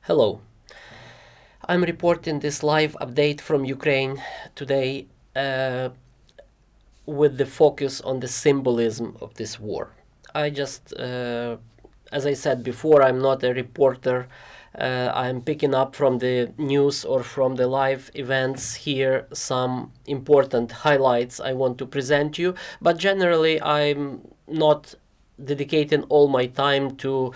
Hello, I'm reporting this live update from Ukraine today with the focus on the symbolism of this war. As I said before, I'm not a reporter. I'm picking up from the news or from the live events here some important highlights I want to present you, but generally I'm not dedicating all my time to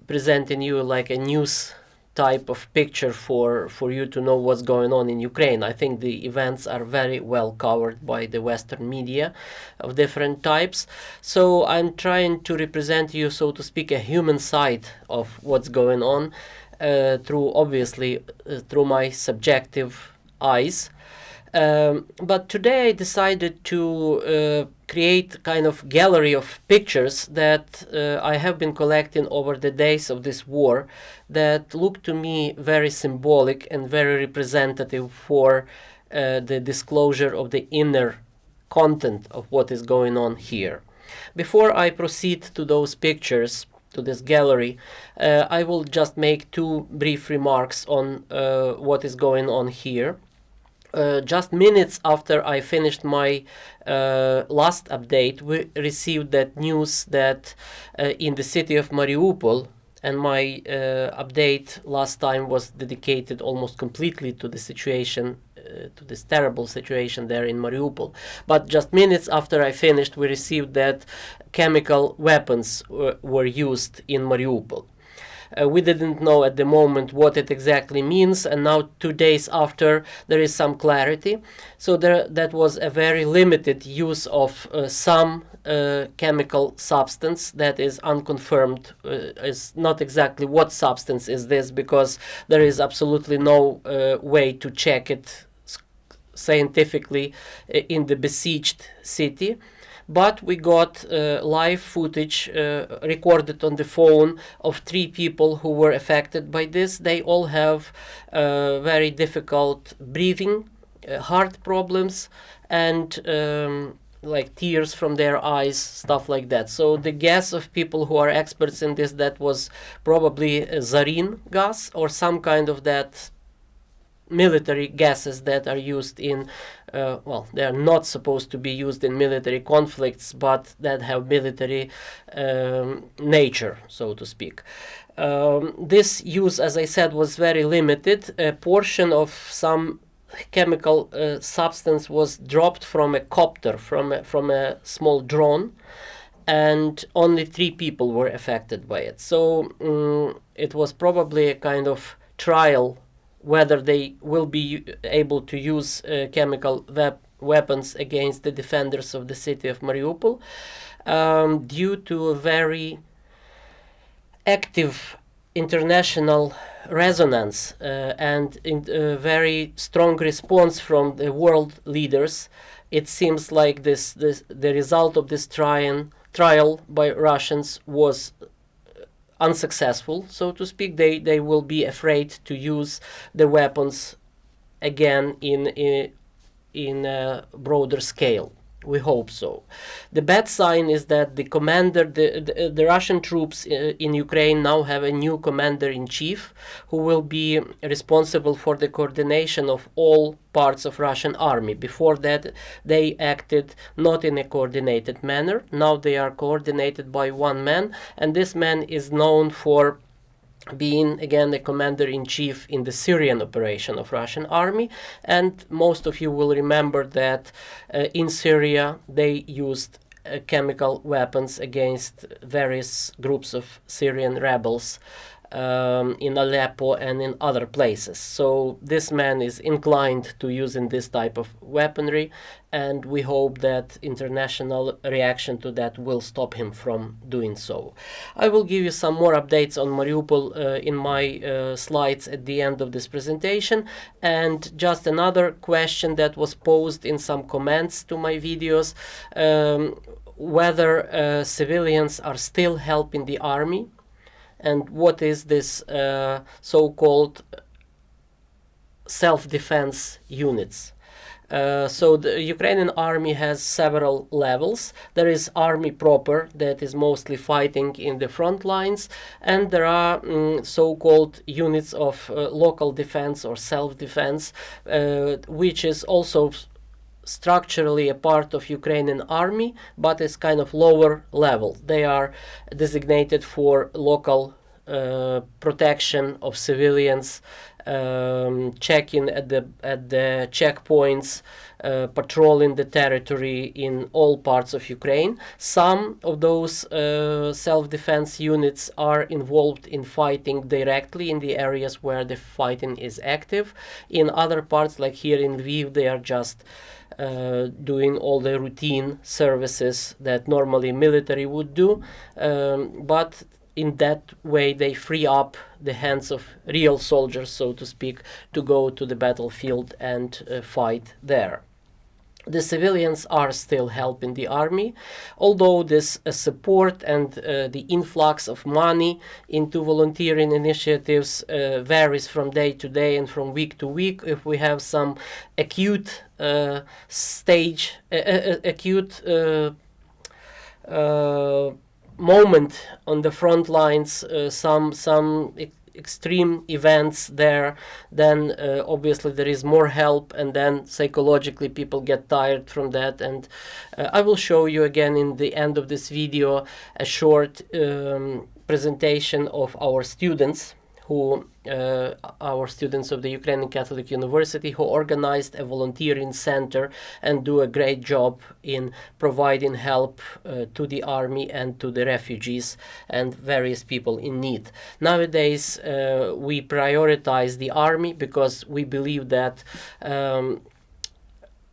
presenting you like a news type of picture for you to know what's going on in Ukraine. I think the events are very well covered by the Western media of different types. So I'm trying to represent you, so to speak, a human side of what's going on through my subjective eyes. But today I decided to create kind of gallery of pictures that I have been collecting over the days of this war that look to me very symbolic and very representative for the disclosure of the inner content of what is going on here. Before I proceed to those pictures, to this gallery, I will just make two brief remarks on what is going on here. Just minutes after I finished my last update, we received that news that in the city of Mariupol, and my update last time was dedicated almost completely to the situation, to this terrible situation there in Mariupol. But just minutes after I finished, we received that chemical weapons were used in Mariupol. We didn't know at the moment what it exactly means, and now 2 days after there is some clarity. So that was a very limited use of some chemical substance that is unconfirmed. Is not exactly what substance is this, because there is absolutely no way to check it scientifically in the besieged city. But we got live footage recorded on the phone of 3 people who were affected by this. They all have very difficult breathing, heart problems, and like tears from their eyes, stuff like that. So the guess of people who are experts in this, that was probably sarin gas or some kind of that military gases that are used in they are not supposed to be used in military conflicts, but that have military nature, so to speak. This use, as I said, was very limited. A portion of some chemical substance was dropped from a copter, from a small drone, and only 3 people were affected by it. So it was probably a kind of trial whether they will be able to use chemical weapons against the defenders of the city of Mariupol, due to a very active international resonance and a very strong response from the world leaders. It seems like the result of this trial by Russians was unsuccessful, so to speak. They will be afraid to use the weapons again in a broader scale. We hope so. The bad sign is that the commander, the Russian troops in Ukraine now have a new commander-in-chief who will be responsible for the coordination of all parts of Russian army. Before that, they acted not in a coordinated manner. Now they are coordinated by one man, and this man is known for being again the commander-in-chief in the Syrian operation of Russian army. And most of you will remember that in Syria they used chemical weapons against various groups of Syrian rebels in Aleppo and in other places. So this man is inclined to using this type of weaponry, and we hope that international reaction to that will stop him from doing so. I will give you some more updates on Mariupol in my slides at the end of this presentation. And just another question that was posed in some comments to my videos, whether civilians are still helping the army, and what is this so-called self-defense units. So the Ukrainian army has several levels. There is army proper that is mostly fighting in the front lines, and there are so-called units of local defense or self-defense, which is also structurally a part of Ukrainian army, but it's kind of lower level. They are designated for local protection of civilians, checking at the checkpoints, patrolling the territory in all parts of Ukraine. Some of those self-defense units are involved in fighting directly in the areas where the fighting is active. In other parts, like here in Lviv, they are just doing all the routine services that normally military would do, but in that way they free up the hands of real soldiers, so to speak, to go to the battlefield and fight there. The civilians are still helping the army, although this support and the influx of money into volunteering initiatives varies from day to day and from week to week. If we have some acute moment on the front lines, some extreme events there, then obviously there is more help, and then psychologically people get tired from that. And I will show you again in the end of this video a short presentation of our students our students of the Ukrainian Catholic University, who organized a volunteering center and do a great job in providing help to the army and to the refugees and various people in need. Nowadays, we prioritize the army because we believe that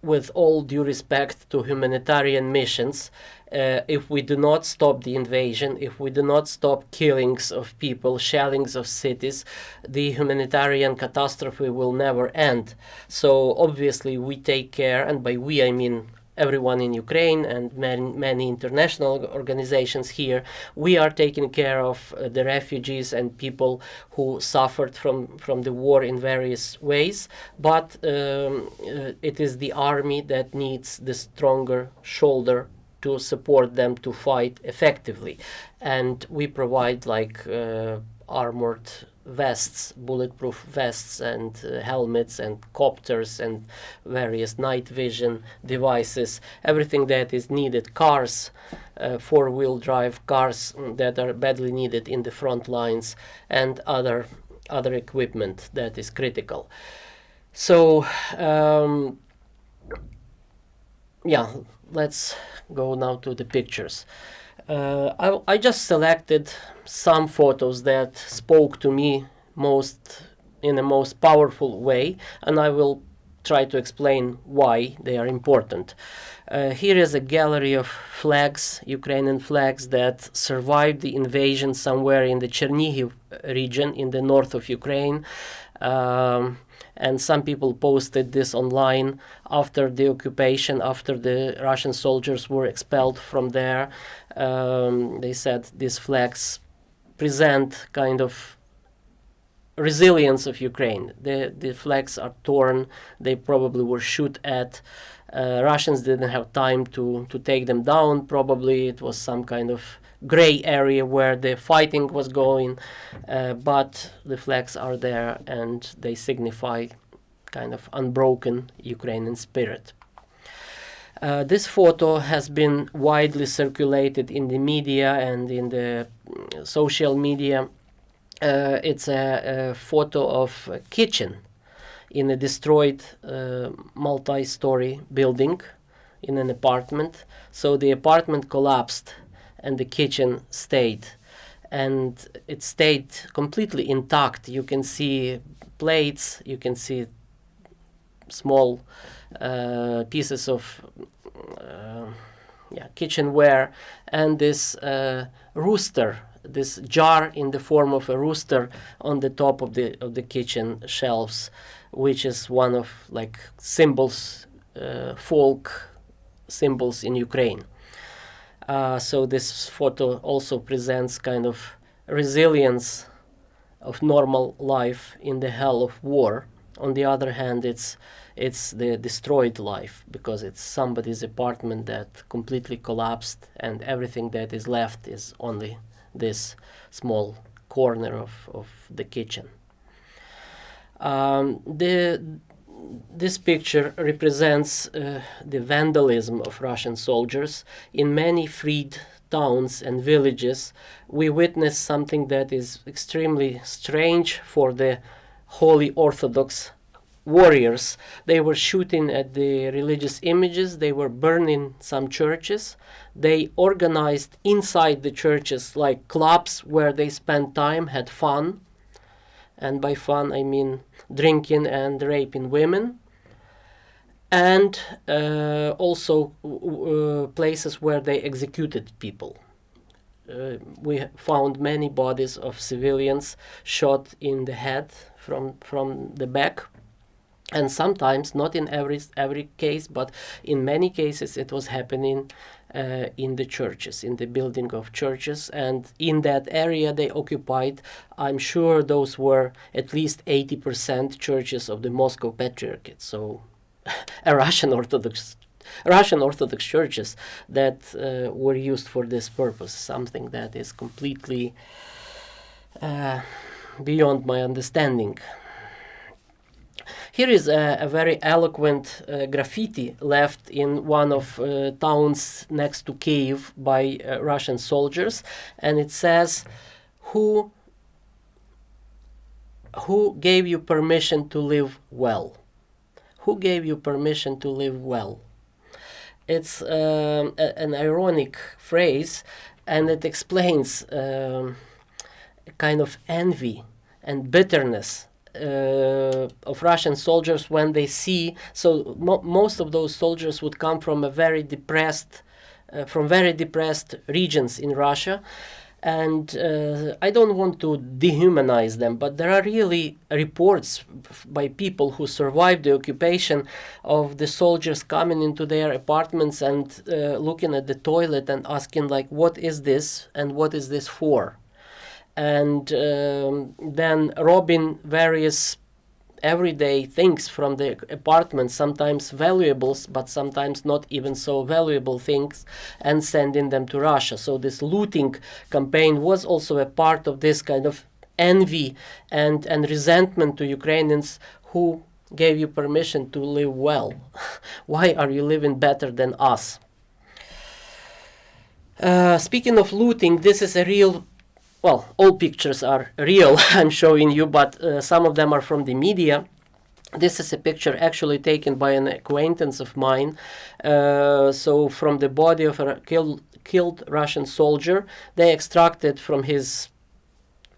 with all due respect to humanitarian missions, if we do not stop the invasion, if we do not stop killings of people, shellings of cities, the humanitarian catastrophe will never end. So obviously we take care, and by we I mean everyone in Ukraine and many international organizations here, we are taking care of the refugees and people who suffered from the war in various ways. But it is the army that needs the stronger shoulder to support them to fight effectively. And we provide like armored vests, bulletproof vests, and helmets and copters and various night vision devices, everything that is needed, cars, four-wheel drive cars that are badly needed in the front lines, and other equipment that is critical. So yeah, let's go now to the pictures. I just selected some photos that spoke to me in the most powerful way, and I will try to explain why they are important. Here is a gallery of flags, Ukrainian flags, that survived the invasion somewhere in the Chernihiv region in the north of Ukraine. And some people posted this online after the occupation, after the Russian soldiers were expelled from there. They said these flags present kind of resilience of Ukraine. The flags are torn, they probably were shot at. Russians didn't have time to take them down. Probably it was some kind of gray area where the fighting was going, but the flags are there and they signify kind of unbroken Ukrainian spirit. This photo has been widely circulated in the media and in the social media. It's a photo of a kitchen in a destroyed multi-story building in an apartment. So the apartment collapsed and the kitchen stayed, and it stayed completely intact. You can see plates, you can see small pieces of kitchenware, and this rooster, this jar in the form of a rooster on the top of the kitchen shelves, which is one of like symbols, folk symbols in Ukraine. So this photo also presents kind of resilience of normal life in the hell of war. On the other hand, it's the destroyed life, because it's somebody's apartment that completely collapsed, and everything that is left is only this small corner of the kitchen. This picture represents the vandalism of Russian soldiers. In many freed towns and villages, we witness something that is extremely strange for the Holy Orthodox warriors. They were shooting at the religious images, they were burning some churches, they organized inside the churches like clubs where they spent time, had fun, and by fun I mean drinking and raping women, and also places where they executed people. We found many bodies of civilians shot in the head from the back, and sometimes, not in every case, but in many cases it was happening in the churches, in the building of churches, and in that area they occupied, I'm sure those were at least 80% churches of the Moscow Patriarchate, so a Russian Orthodox churches that were used for this purpose, something that is completely beyond my understanding. Here is a very eloquent graffiti left in one of towns next to Kiev by Russian soldiers, and it says, who gave you permission to live well? Who gave you permission to live well? It's an ironic phrase, and it explains kind of envy and bitterness of Russian soldiers when they see. So most of those soldiers would come from a very depressed regions in Russia, and I don't want to dehumanize them, but there are really reports by people who survived the occupation of the soldiers coming into their apartments and looking at the toilet and asking, like, what is this and what is this for? And then robbing various everyday things from the apartment, sometimes valuables, but sometimes not even so valuable things, and sending them to Russia. So this looting campaign was also a part of this kind of envy and resentment to Ukrainians. Who gave you permission to live well? Why are you living better than us? Speaking of looting, this is a real, well, all pictures are real, I'm showing you, but some of them are from the media. This is a picture actually taken by an acquaintance of mine. So from the body of a killed Russian soldier, they extracted from his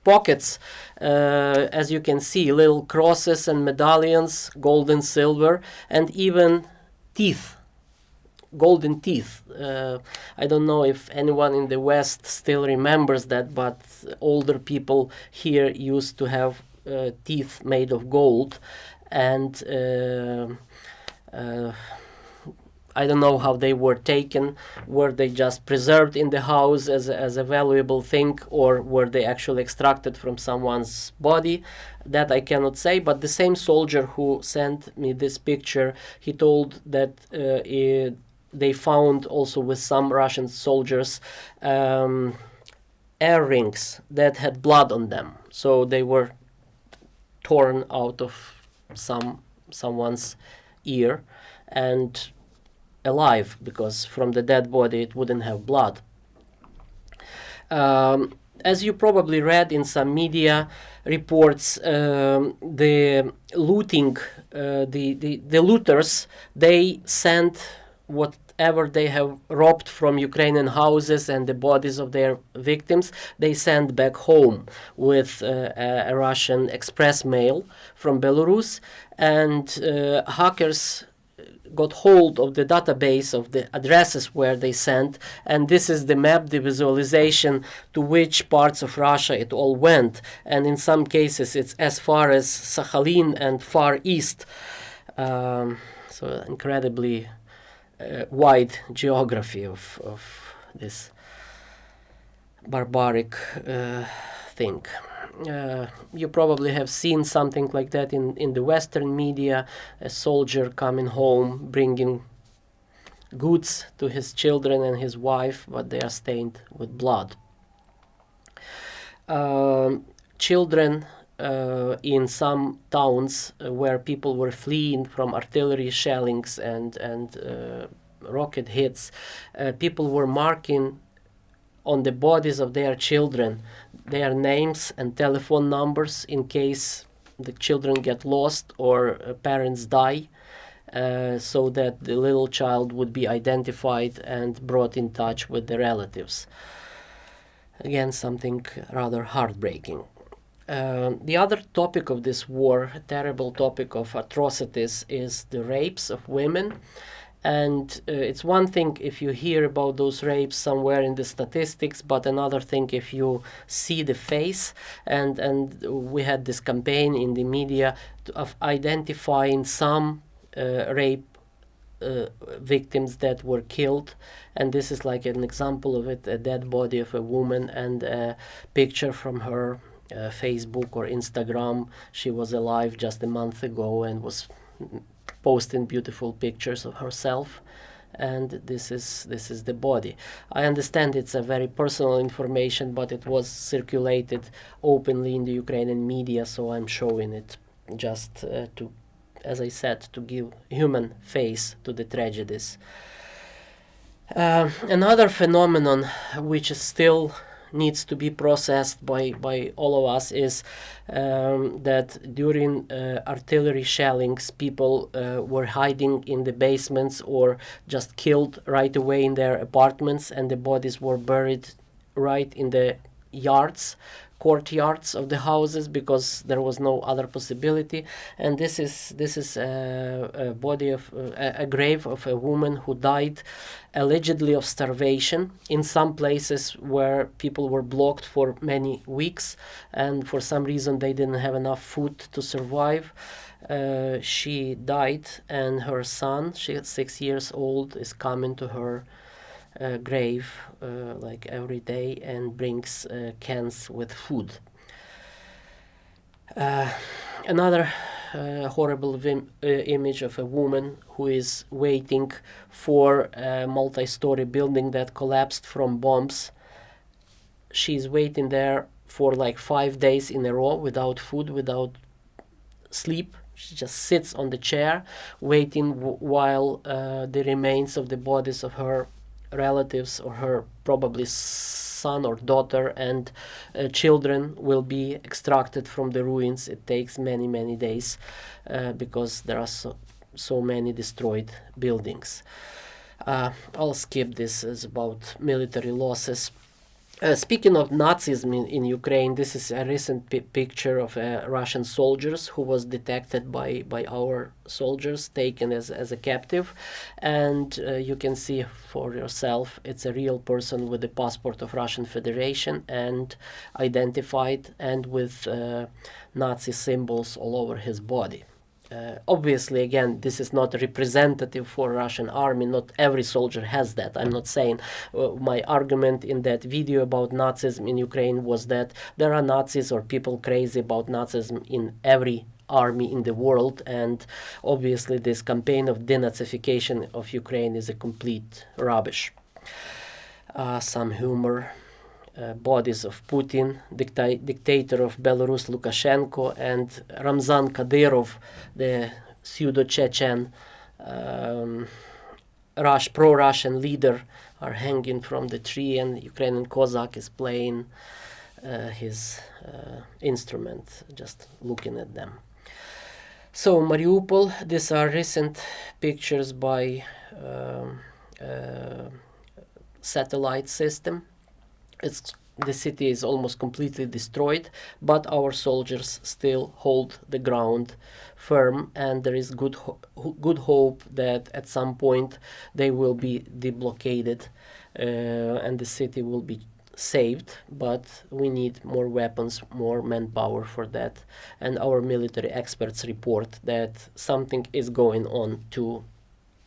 pockets, as you can see, little crosses and medallions, gold and silver, and even teeth. Golden teeth. I don't know if anyone in the West still remembers that, but older people here used to have teeth made of gold, and I don't know how they were taken. Were they just preserved in the house as a valuable thing, or were they actually extracted from someone's body? That I cannot say, but the same soldier who sent me this picture, he told that they found also with some Russian soldiers earrings that had blood on them. So they were torn out of someone's ear and alive, because from the dead body it wouldn't have blood. As you probably read in some media reports, the looting, the looters, they sent whatever they have robbed from Ukrainian houses and the bodies of their victims, they sent back home with a Russian express mail from Belarus, and hackers got hold of the database of the addresses where they sent, and this is the map, the visualization to which parts of Russia it all went, and in some cases it's as far as Sakhalin and Far East, so incredibly wide geography of this barbaric thing. you probably have seen something like that in the Western media, a soldier coming home bringing goods to his children and his wife, but they are stained with blood. Children in some towns where people were fleeing from artillery shellings and rocket hits, people were marking on the bodies of their children their names and telephone numbers in case the children get lost or parents die, so that the little child would be identified and brought in touch with the relatives. Again, something rather heartbreaking. The other topic of this war, a terrible topic of atrocities, is the rapes of women. And it's one thing if you hear about those rapes somewhere in the statistics, but another thing if you see the face. And we had this campaign in the media of identifying some rape victims that were killed, and this is like an example of it, a dead body of a woman and a picture from her Facebook or Instagram. She was alive just a month ago and was posting beautiful pictures of herself, and this is the body. I understand it's a very personal information, but it was circulated openly in the Ukrainian media, so I'm showing it just to, as I said, to give human face to the tragedies. Another phenomenon which is still needs to be processed by all of us is that during artillery shellings, people were hiding in the basements or just killed right away in their apartments, and the bodies were buried right in the courtyards of the houses, because there was no other possibility. And this is a body of a grave of a woman who died allegedly of starvation in some places where people were blocked for many weeks, and for some reason they didn't have enough food to survive. She died, and her son, she's 6 years old, is coming to her grave like every day and brings cans with food. Another horrible image of a woman who is waiting for a multi-story building that collapsed from bombs. She's waiting there for like 5 days in a row without food, without sleep. She just sits on the chair waiting while the remains of the bodies of her relatives or her probably son or daughter and children will be extracted from the ruins. It takes many days because there are so many destroyed buildings. I'll skip this. It's about military losses. Speaking of Nazism in Ukraine, this is a recent picture of Russian soldiers who was detected by our soldiers, taken as a captive. And you can see for yourself, it's a real person with the passport of Russian Federation and identified, and with Nazi symbols all over his body. Obviously, again, this is not representative for Russian army. Not every soldier has that. I'm not saying my argument in that video about Nazism in Ukraine was that there are Nazis or people crazy about Nazism in every army in the world, and obviously this campaign of denazification of Ukraine is a complete rubbish. Some humor. Bodies of Putin, dictator of Belarus Lukashenko, and Ramzan Kadyrov, the pseudo-Chechen pro-Russian leader, are hanging from the tree, and Ukrainian Cossack is playing his instrument, just looking at them. So Mariupol, these are recent pictures by satellite system. The city is almost completely destroyed, but our soldiers still hold the ground firm, and there is good hope that at some point they will be deblockaded and the city will be saved, but we need more weapons, more manpower for that, and our military experts report that something is going on to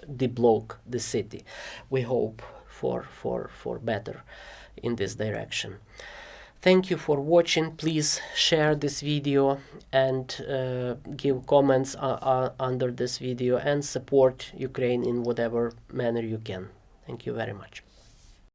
deblock the city. We hope for better in this direction. Thank you for watching. Please share this video and give comments under this video and support Ukraine in whatever manner you can. Thank you very much.